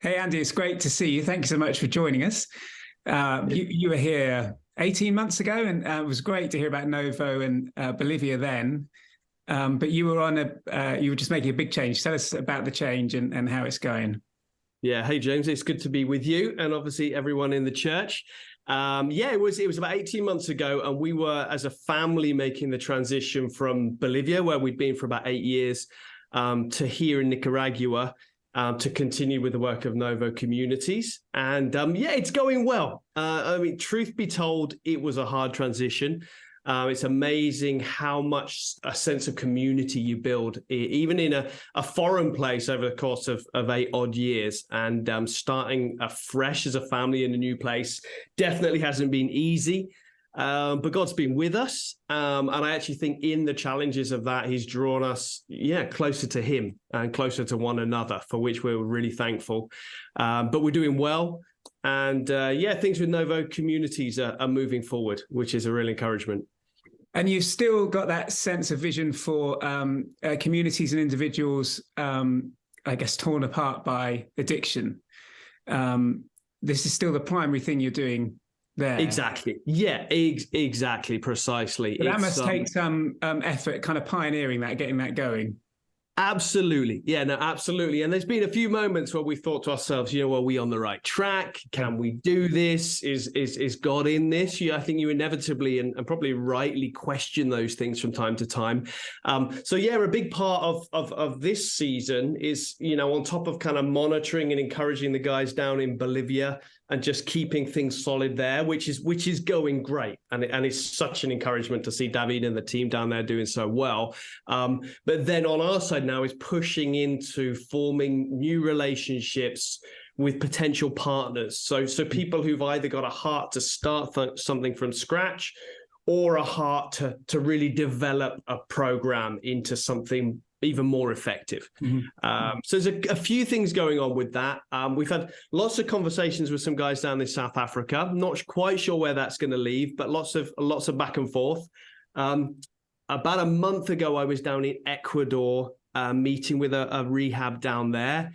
Hey, Andy, it's great to see you. Thank you so much for joining us. You were here 18 months ago, and it was great to hear about Novo and Bolivia then. But you were you were just making a big change. Tell us about the change and how it's going. Yeah. Hey, James, it's good to be with you and obviously everyone in the church. It was about 18 months ago, and we were, as a family, making the transition from Bolivia, where we'd been for about 8 years, to here in Nicaragua, to continue with the work of Novo Communities. And it's going well. Truth be told, it was a hard transition. It's amazing how much a sense of community you build, even in a foreign place over the course of 8 odd years. And starting afresh as a family in a new place definitely hasn't been easy. But God's been with us. And I actually think in the challenges of that, he's drawn us, closer to him and closer to one another, for which we're really thankful. But we're doing well. And things with Novo Communities are moving forward, which is a real encouragement. And you've still got that sense of vision for communities and individuals, I guess, torn apart by addiction. This is still the primary thing you're doing there. Exactly. Yeah, exactly, precisely. But that must take some effort, kind of pioneering that, getting that going. Absolutely. Yeah, no, absolutely. And there's been a few moments where we thought to ourselves, are we on the right track? Can we do this? Is God in this? I think you inevitably and probably rightly question those things from time to time. A big part of this season is, on top of kind of monitoring and encouraging the guys down in Bolivia and just keeping things solid there, which is going great. And it's such an encouragement to see David and the team down there doing so well. But then on our side now is pushing into forming new relationships with potential partners. So people who've either got a heart to start something from scratch or a heart to really develop a program into something even more effective. Mm-hmm. So there's a few things going on with that. We've had lots of conversations with some guys down in South Africa. Not quite sure where that's going to lead, but lots of back and forth. About a month ago, I was down in Ecuador, meeting with a rehab down there.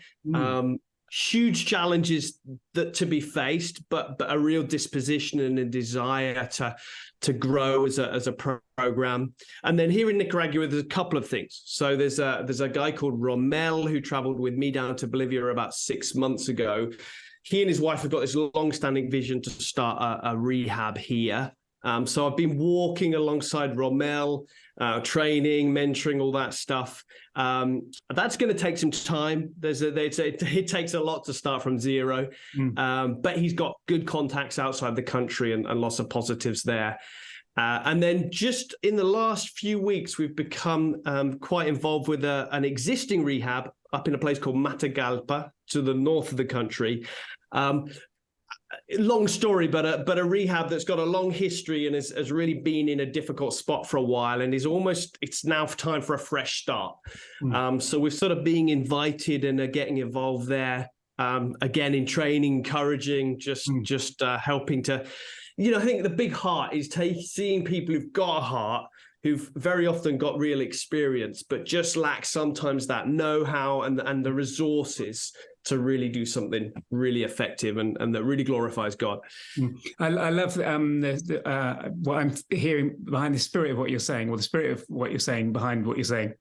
Huge challenges to be faced, but a real disposition and a desire to grow as a program. And then here in Nicaragua, there's a couple of things. So there's a guy called Romel who traveled with me down to Bolivia about 6 months ago. He and his wife have got this long-standing vision to start a rehab here. So I've been walking alongside Romel, training, mentoring, all that stuff. That's going to take some time. It takes a lot to start from zero, but he's got good contacts outside the country and lots of positives there. And then just in the last few weeks, we've become quite involved with an existing rehab up in a place called Matagalpa to the north of the country. Long story, but a rehab that's got a long history and has really been in a difficult spot for a while, and it's now time for a fresh start. So we're sort of being invited and are getting involved there, again in training, encouraging, just helping to, I think the big heart is seeing people who've got a heart, who've very often got real experience, but just lack sometimes that know-how and the resources to really do something really effective and that really glorifies God. I love what I'm hearing behind the spirit of what you're saying, or the spirit of what you're saying behind what you're saying,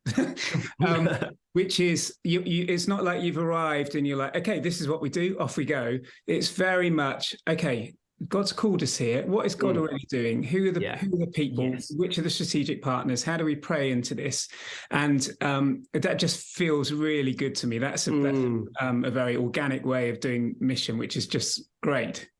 which is it's not like you've arrived and you're like, okay, this is what we do, off we go. It's very much, okay, God's called us here. What is God already doing? Who are the people? Yes. Which are the strategic partners? How do we pray into this? And that just feels really good to me. That's a very organic way of doing mission, which is just great.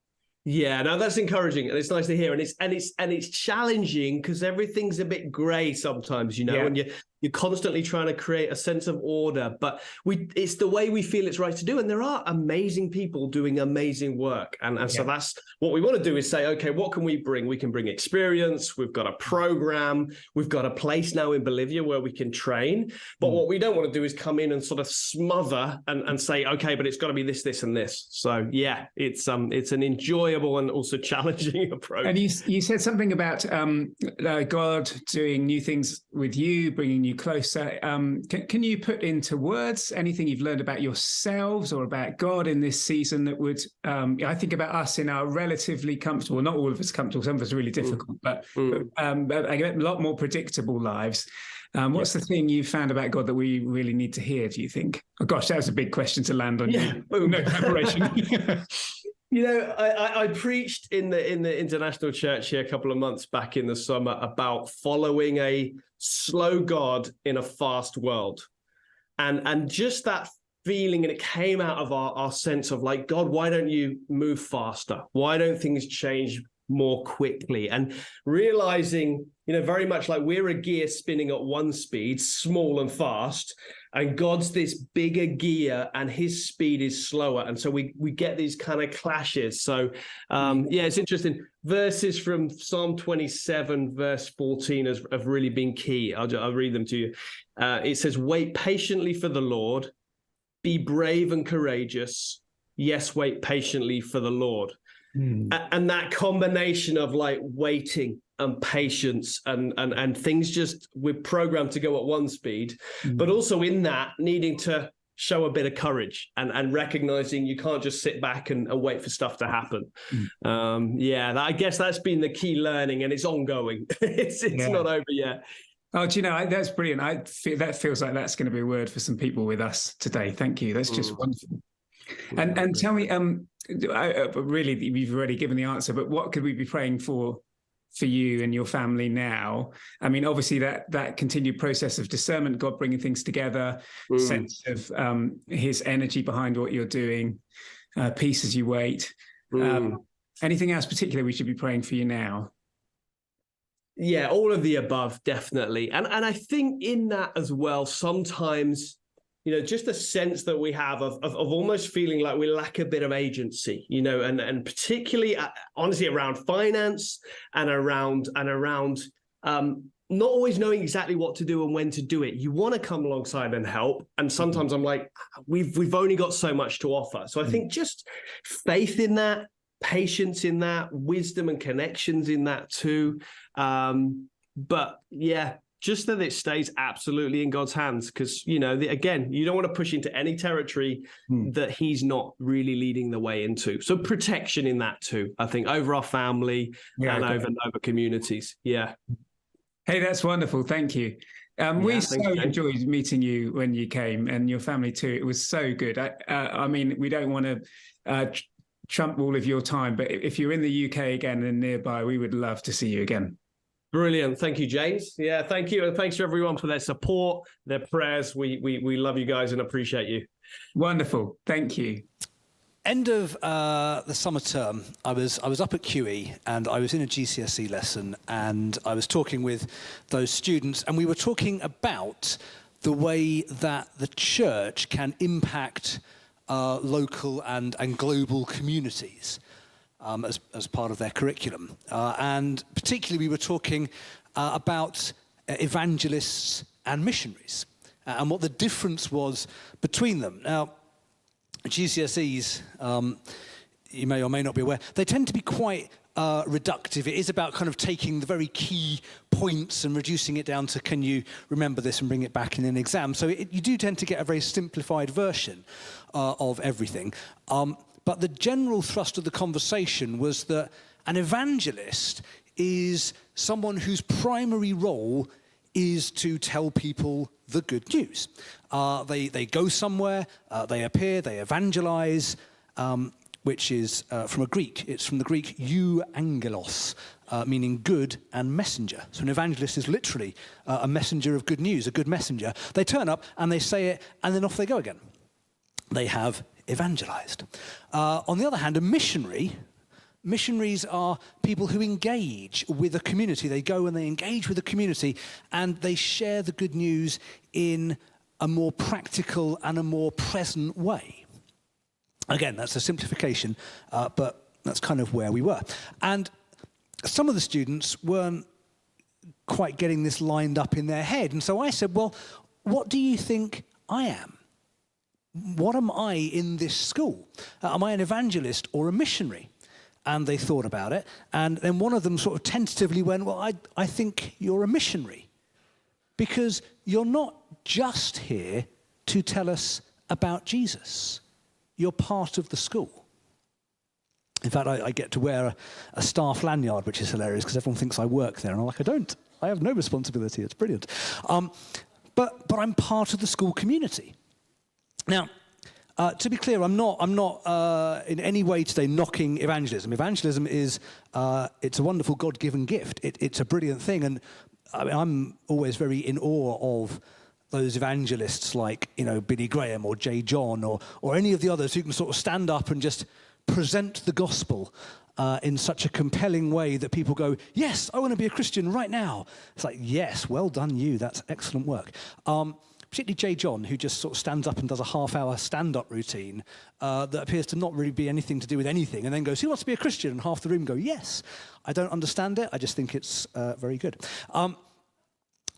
Yeah, no, that's encouraging, and it's nice to hear. And it's challenging because everything's a bit grey sometimes, and you're constantly trying to create a sense of order. But it's the way we feel it's right to do. And there are amazing people doing amazing work. And so that's what we want to do, is say, okay, what can we bring? We can bring experience. We've got a program. We've got a place now in Bolivia where we can train. But what we don't want to do is come in and sort of smother and say, okay, but it's got to be this, this, and this. So yeah, it's an enjoyable and also challenging approach. And you said something about God doing new things with you, bringing new you closer. Can you put into words anything you've learned about yourselves or about God in this season that would, I think about us in our relatively comfortable, not all of us comfortable, some of us are really difficult, but a lot more predictable lives. What's the thing you found about God that we really need to hear, do you think? Oh, gosh, that was a big question to land on you. No preparation. I preached in the International Church here a couple of months back in the summer about following a slow God in a fast world. And just that feeling, and it came out of our sense of like, God, why don't you move faster? Why don't things change more quickly? And realizing, very much like we're a gear spinning at one speed, small and fast, and God's this bigger gear and his speed is slower. And so we get these kind of clashes. So it's interesting. Verses from Psalm 27, verse 14 have really been key. I'll read them to you. It says, wait patiently for the Lord, be brave and courageous. Yes, wait patiently for the Lord. And that combination of like waiting and patience and things, just we're programmed to go at one speed, but also in that needing to show a bit of courage and recognizing you can't just sit back and wait for stuff to happen. I guess that's been the key learning, and it's ongoing. It's not over yet. Oh, do you know, that's brilliant. That feels like that's going to be a word for some people with us today. Thank you. That's just wonderful. And tell me, really, you've already given the answer, but what could we be praying for you and your family now? I mean, obviously that continued process of discernment, God bringing things together, sense of his energy behind what you're doing, peace as you wait. Anything else particular we should be praying for you now? Yeah, all of the above, definitely. And I think in that as well, sometimes, just a sense that we have of almost feeling like we lack a bit of agency, and particularly, honestly, around finance and around not always knowing exactly what to do and when to do it. You want to come alongside and help. And sometimes I'm like, we've only got so much to offer. So I think just faith in that, patience in that, wisdom and connections in that too. But yeah, just that it stays absolutely in God's hands, because, again, you don't want to push into any territory that he's not really leading the way into. So protection in that too, I think, over our family and over communities. Yeah. Hey, that's wonderful. Thank you. We enjoyed meeting you when you came, and your family too. It was so good. I mean, we don't want to trump all of your time, but if you're in the UK again and nearby, we would love to see you again. Brilliant. Thank you, James. Yeah, thank you. And thanks to everyone for their support, their prayers. We love you guys and appreciate you. Wonderful. Thank you. End of the summer term, I was up at QE and I was in a GCSE lesson, and I was talking with those students, and we were talking about the way that the church can impact local and global communities as part of their curriculum. And particularly we were talking about evangelists and missionaries and what the difference was between them. Now, GCSEs, you may or may not be aware, they tend to be quite reductive. It is about kind of taking the very key points and reducing it down to, can you remember this and bring it back in an exam? So you do tend to get a very simplified version of everything. But the general thrust of the conversation was that an evangelist is someone whose primary role is to tell people the good news. They go somewhere, they appear, they evangelize, which is from a Greek. It's from the Greek euangelos, meaning good and messenger. So an evangelist is literally a messenger of good news, a good messenger. They turn up and they say it, and then off they go again. They have evangelized. On the other hand, a missionaries are people who engage with a community. They go and they engage with a community, and they share the good news in a more practical and a more present way. Again, that's a simplification, but that's kind of where we were. And some of the students weren't quite getting this lined up in their head. And so I said, well, what do you think I am? What am I in this school? Am I an evangelist or a missionary? And they thought about it. And then one of them sort of tentatively went, well, I think you're a missionary. because you're not just here to tell us about Jesus. You're part of the school. In fact, I get to wear a staff lanyard, which is hilarious because everyone thinks I work there. And I'm like, I don't. I have no responsibility. It's brilliant. But I'm part of the school community. Now, to be clear, I'm not in any way today knocking evangelism. Evangelism is it's a wonderful God-given gift. It's a brilliant thing, and I mean, I'm always very in awe of those evangelists like Billy Graham or J. John or any of the others who can sort of stand up and just present the gospel in such a compelling way that people go, yes, I want to be a Christian right now. It's like, yes, well done you. That's excellent work. Particularly J. John, who just sort of stands up and does a half-hour stand-up routine that appears to not really be anything to do with anything, and then goes, who wants to be a Christian? And half the room go, yes. I don't understand it. I just think it's very good.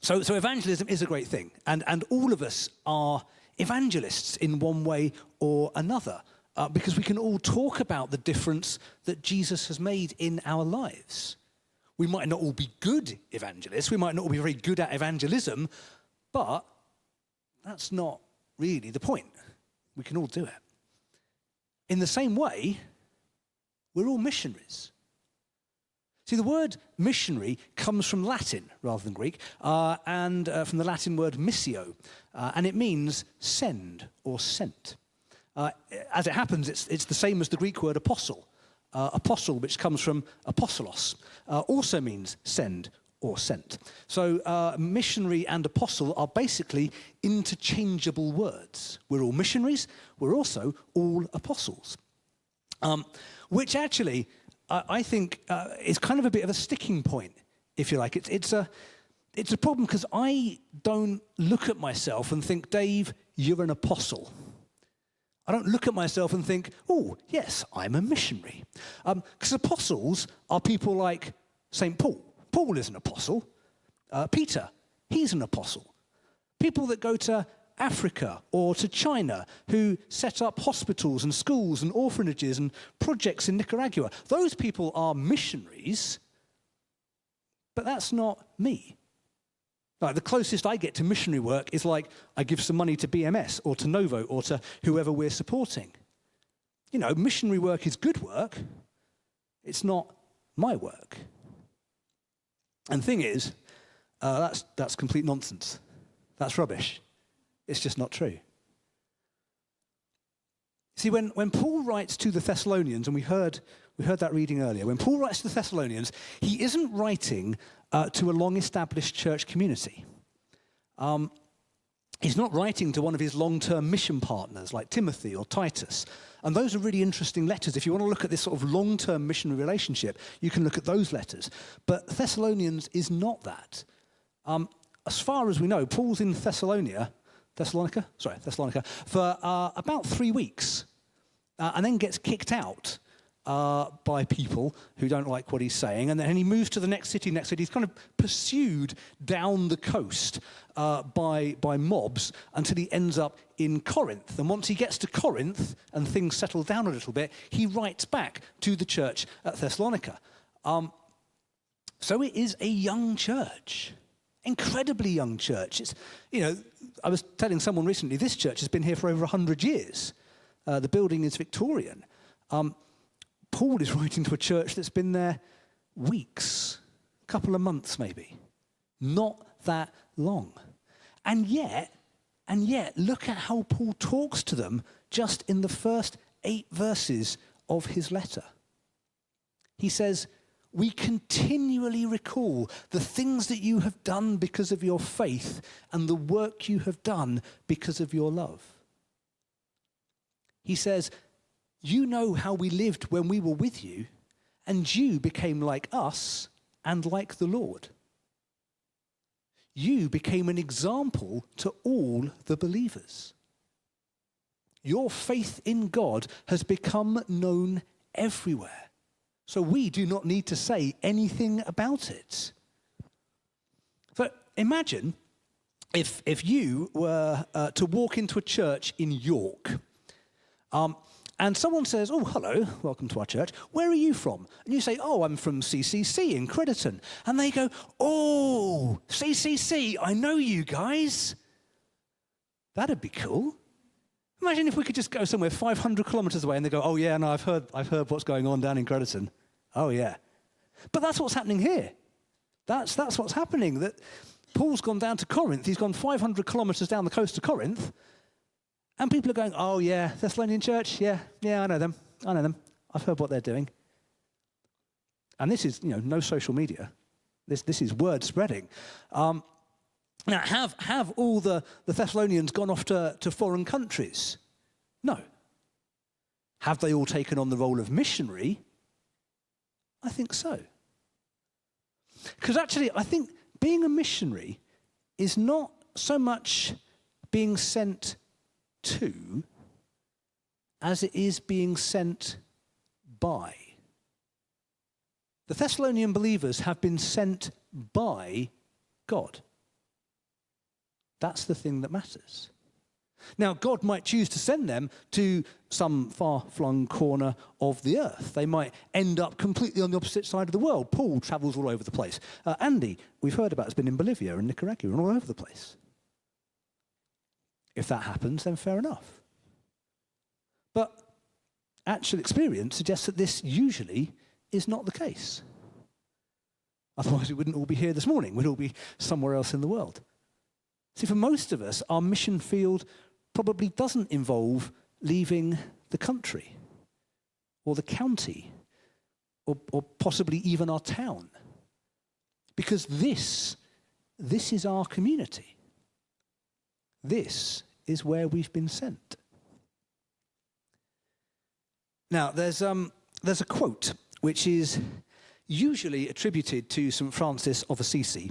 So evangelism is a great thing, and all of us are evangelists in one way or another, because we can all talk about the difference that Jesus has made in our lives. We might not all be good evangelists. We might not all be very good at evangelism, but that's not really the point. We can all do it. In the same way, we're all missionaries. See, the word missionary comes from Latin rather than Greek, and from the Latin word missio, and it means send or sent. As it happens, it's the same as the Greek word apostle. Apostle, which comes from apostolos, also means send or sent. So missionary and apostle are basically interchangeable words. We're all missionaries, we're also all apostles. Which actually, I think, is kind of a bit of a sticking point, if you like. It's a problem because I don't look at myself and think, Dave, you're an apostle. I don't look at myself and think, oh, yes, I'm a missionary. Because apostles are people like St. Paul. Paul is an apostle. Peter, he's an apostle. People that go to Africa or to China who set up hospitals and schools and orphanages and projects in Nicaragua, those people are missionaries, but that's not me. Like, the closest I get to missionary work is like I give some money to BMS or to Novo or to whoever we're supporting. Missionary work is good work. It's not my work. And the thing is, that's complete nonsense. That's rubbish. It's just not true. See, when Paul writes to the Thessalonians, and we heard that reading earlier, when Paul writes to the Thessalonians, he isn't writing to a long-established church community. He's not writing to one of his long-term mission partners like Timothy or Titus. And those are really interesting letters. If you want to look at this sort of long-term missionary relationship, you can look at those letters. But Thessalonians is not that. As far as we know, Paul's in Thessalonica, for about 3 weeks, and then gets kicked out by people who don't like what he's saying, and then he moves to the next city. He's kind of pursued down the coast by mobs until he ends up in Corinth. And once he gets to Corinth and things settle down a little bit, he writes back to the church at Thessalonica. So it is a young church. Incredibly young church. It's, I was telling someone recently, this church has been here for over 100 years. The building is Victorian. Paul is writing to a church that's been there weeks, a couple of months maybe. Not that long. And yet, look at how Paul talks to them just in the first 8 verses of his letter. He says, we continually recall the things that you have done because of your faith and the work you have done because of your love. He says, you know how we lived when we were with you, and you became like us and like the Lord. You became an example to all the believers. Your faith in God has become known everywhere. So we do not need to say anything about it. But imagine if you were to walk into a church in York, and someone says, oh, hello, welcome to our church. Where are you from? And you say, oh, I'm from CCC in Crediton. And they go, oh, CCC, I know you guys. That'd be cool. Imagine if we could just go somewhere 500 kilometers away and they go, oh, yeah, no, I've heard what's going on down in Crediton. Oh, yeah. But that's what's happening here. That's what's happening. That Paul's gone down to Corinth. He's gone 500 kilometers down the coast of Corinth. And people are going, oh, yeah, Thessalonian church, yeah, I know them. I've heard what they're doing. And this is, no social media. This is word spreading. Now, have all the Thessalonians gone off to foreign countries? No. Have they all taken on the role of missionary? I think so. Because actually, I think being a missionary is not so much being sent to as it is being sent by. The Thessalonian believers have been sent by God. That's the thing that matters. Now, God might choose to send them to some far-flung corner of the earth. They might end up completely on the opposite side of the world. Paul travels all over the place. Andy, we've heard about, has been in Bolivia and Nicaragua and all over the place. If that happens, then fair enough. But actual experience suggests that this usually is not the case. Otherwise, we wouldn't all be here this morning. We'd all be somewhere else in the world. See, for most of us, our mission field probably doesn't involve leaving the country or the county or possibly even our town. Because this is our community. This is where we've been sent. Now, there's a quote which is usually attributed to St. Francis of Assisi.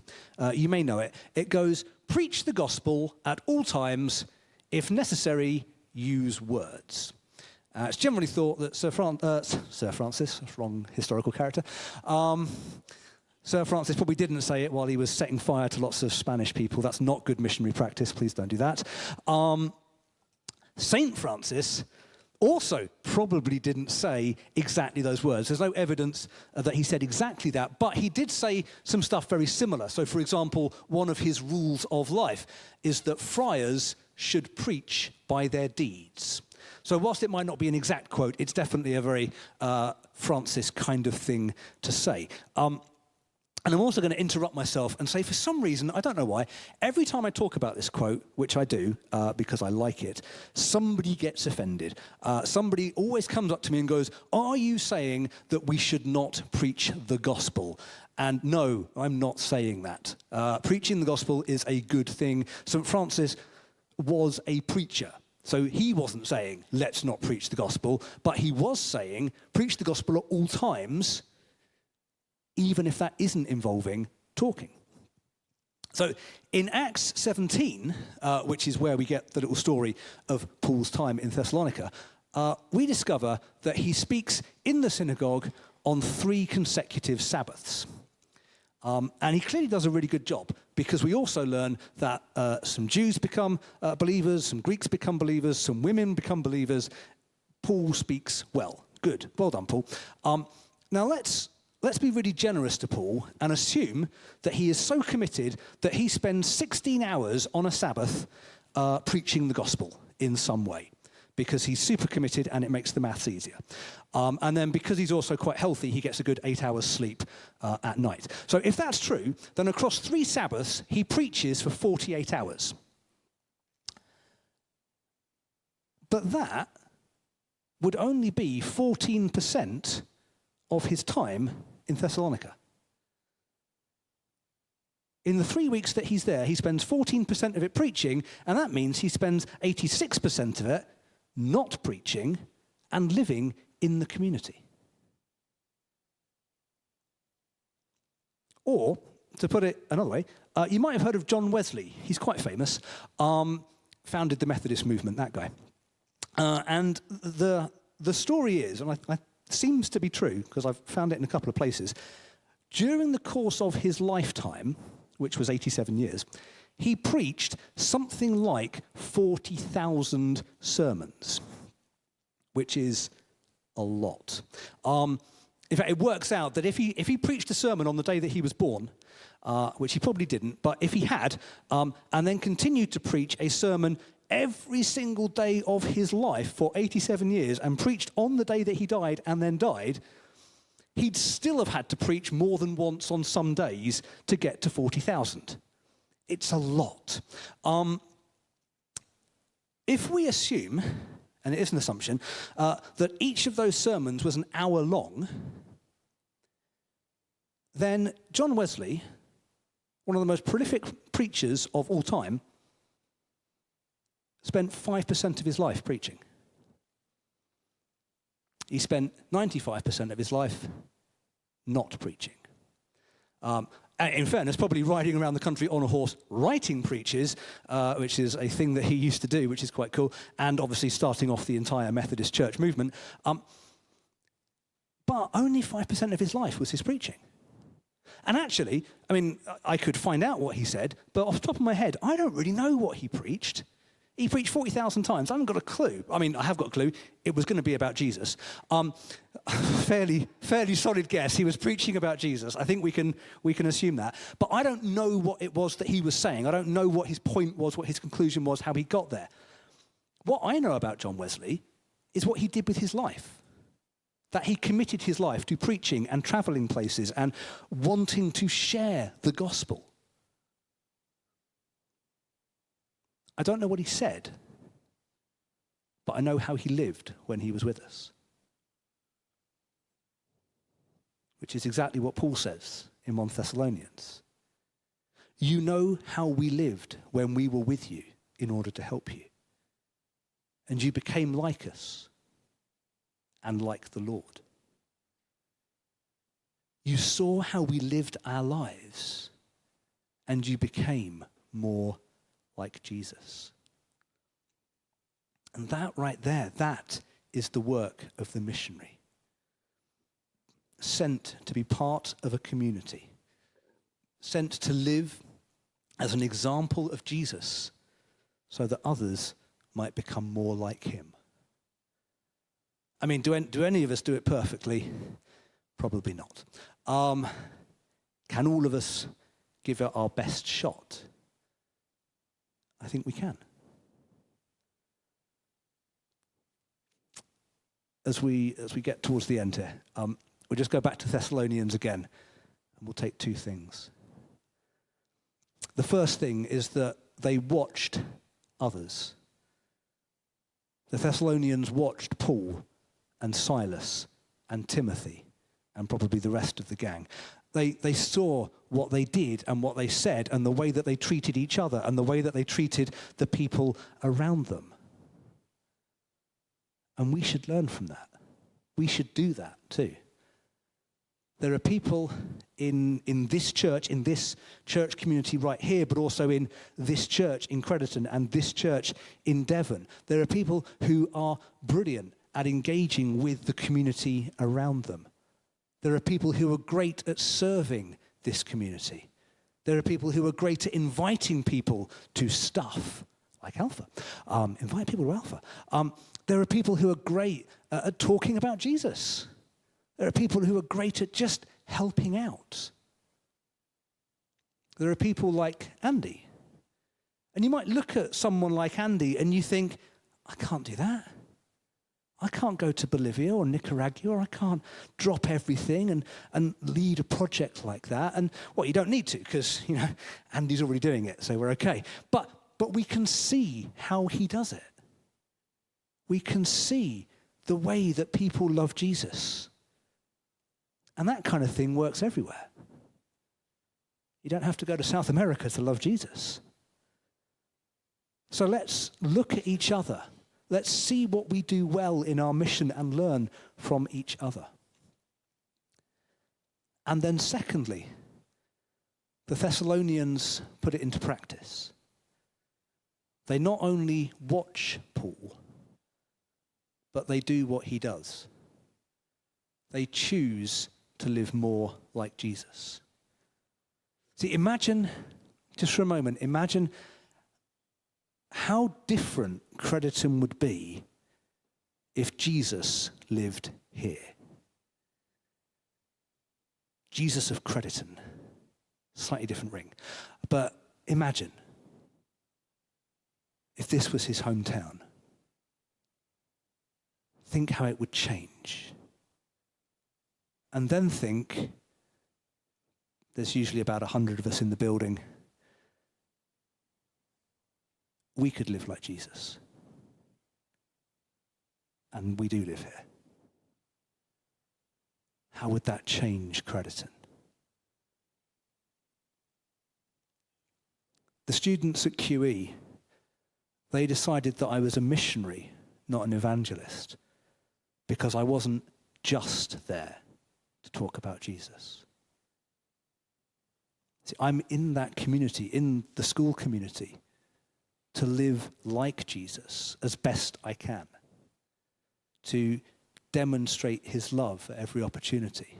You may know it. It goes, preach the gospel at all times, if necessary, use words. It's generally thought that Sir Francis, wrong historical character, Sir Francis probably didn't say it while he was setting fire to lots of Spanish people. That's not good missionary practice. Please don't do that. Saint Francis also probably didn't say exactly those words. There's no evidence that he said exactly that, but he did say some stuff very similar. So, for example, one of his rules of life is that friars should preach by their deeds. So whilst it might not be an exact quote, it's definitely a very Francis kind of thing to say. And I'm also going to interrupt myself and say, for some reason, I don't know why, every time I talk about this quote, which I do because I like it, somebody gets offended. Somebody always comes up to me and goes, are you saying that we should not preach the gospel? And no, I'm not saying that. Preaching the gospel is a good thing. St. Francis was a preacher. So he wasn't saying, let's not preach the gospel, but he was saying, preach the gospel at all times, even if that isn't involving talking. So in Acts 17, which is where we get the little story of Paul's time in Thessalonica, we discover that he speaks in the synagogue on 3 consecutive Sabbaths. And he clearly does a really good job, because we also learn that some Jews become believers, some Greeks become believers, some women become believers. Paul speaks well. Good. Well done, Paul. Now let's be really generous to Paul and assume that he is so committed that he spends 16 hours on a Sabbath preaching the gospel in some way, because he's super committed and it makes the maths easier. And then because he's also quite healthy, he gets a good 8 hours sleep at night. So if that's true, then across 3 Sabbaths, he preaches for 48 hours. But that would only be 14% of his time in Thessalonica. In the 3 weeks that he's there, he spends 14% of it preaching, and that means he spends 86% of it not preaching and living in the community. Or, to put it another way, you might have heard of John Wesley. He's quite famous. Founded the Methodist movement, that guy. And the story is, and I seems to be true, because I've found it in a couple of places, during the course of his lifetime, which was 87 years, he preached something like 40,000 sermons, which is a lot. In fact, it works out that if he preached a sermon on the day that he was born, which he probably didn't, but if he had, and then continued to preach a sermon every single day of his life for 87 years and preached on the day that he died and then died, he'd still have had to preach more than once on some days to get to 40,000. It's a lot. If we assume, and it is an assumption, that each of those sermons was an hour long, then John Wesley, one of the most prolific preachers of all time, spent 5% of his life preaching. He spent 95% of his life not preaching. In fairness, probably riding around the country on a horse writing preaches, which is a thing that he used to do, which is quite cool, and obviously starting off the entire Methodist Church movement. But only 5% of his life was his preaching. And actually, I mean, I could find out what he said, but off the top of my head, I don't really know what he preached. He preached 40,000 times. I haven't got a clue. I mean, I have got a clue. It was going to be about Jesus. Fairly solid guess. He was preaching about Jesus. I think we can assume that. But I don't know what it was that he was saying. I don't know what his point was, what his conclusion was, how he got there. What I know about John Wesley is what he did with his life. That he committed his life to preaching and traveling places and wanting to share the gospel. I don't know what he said, but I know how he lived when he was with us. Which is exactly what Paul says in 1 Thessalonians. You know how we lived when we were with you in order to help you. And you became like us and like the Lord. You saw how we lived our lives and you became more like Jesus. And that right there, that is the work of the missionary. Sent to be part of a community. Sent to live as an example of Jesus so that others might become more like him. I mean, do any of us do it perfectly? Probably not. Can all of us give it our best shot? I think we can. As we get towards the end here, we'll just go back to Thessalonians again, and we'll take two things. The first thing is that they watched others. The Thessalonians watched Paul and Silas and Timothy and probably the rest of the gang. They saw what they did and what they said and the way that they treated each other and the way that they treated the people around them. And we should learn from that. We should do that too. There are people in this church community right here, but also in this church in Crediton and this church in Devon. There are people who are brilliant at engaging with the community around them. There are people who are great at serving this community. There are people who are great at inviting people to stuff, like Alpha. Invite people to Alpha. There are people who are great at talking about Jesus. There are people who are great at just helping out. There are people like Andy. And you might look at someone like Andy and you think, I can't do that. I can't go to Bolivia or Nicaragua, or I can't drop everything and lead a project like that. And well, you don't need to, because Andy's already doing it, so we're okay. But we can see how he does it. We can see the way that people love Jesus. And that kind of thing works everywhere. You don't have to go to South America to love Jesus. So let's look at each other. Let's see what we do well in our mission and learn from each other. And then secondly, the Thessalonians put it into practice. They not only watch Paul, but they do what he does. They choose to live more like Jesus. See, imagine, just for a moment, imagine how different Crediton would be if Jesus lived here. Jesus of Crediton, slightly different ring. But imagine if this was his hometown. Think how it would change. And then think, there's usually about 100 of us in the building. We could live like Jesus. And we do live here. How would that change Crediton? The students at QE, they decided that I was a missionary, not an evangelist, because I wasn't just there to talk about Jesus. See, I'm in that community, in the school community, to live like Jesus as best I can, to demonstrate his love at every opportunity.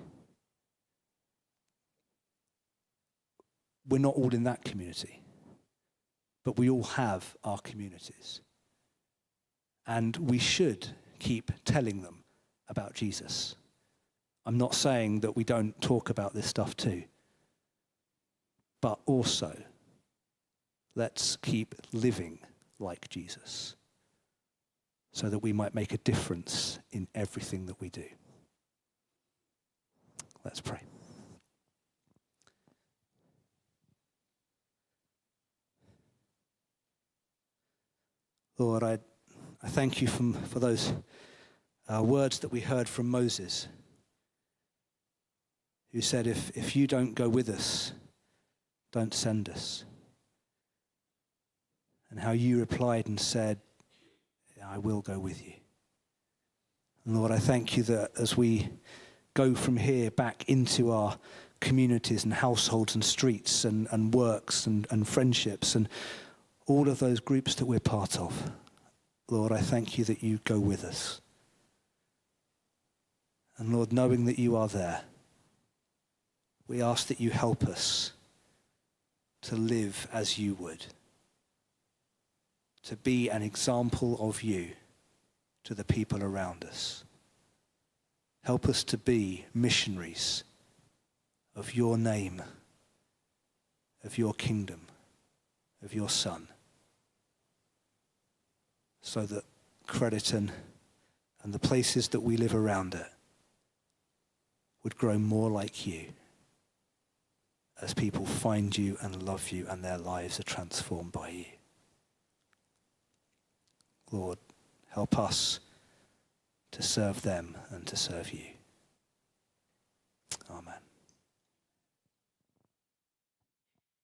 We're not all in that community, but we all have our communities. And we should keep telling them about Jesus. I'm not saying that we don't talk about this stuff too, but also let's keep living like Jesus so that we might make a difference in everything that we do. Let's pray. Lord, I thank you for those words that we heard from Moses, who said, if you don't go with us, don't send us. And how you replied and said, I will go with you. And Lord, I thank you that as we go from here back into our communities and households and streets and works and friendships and all of those groups that we're part of, Lord, I thank you that you go with us. And Lord, knowing that you are there, we ask that you help us to live as you would, to be an example of you to the people around us. Help us to be missionaries of your name, of your kingdom, of your Son, so that Crediton and the places that we live around it would grow more like you as people find you and love you and their lives are transformed by you. Lord, help us to serve them and to serve you. Amen.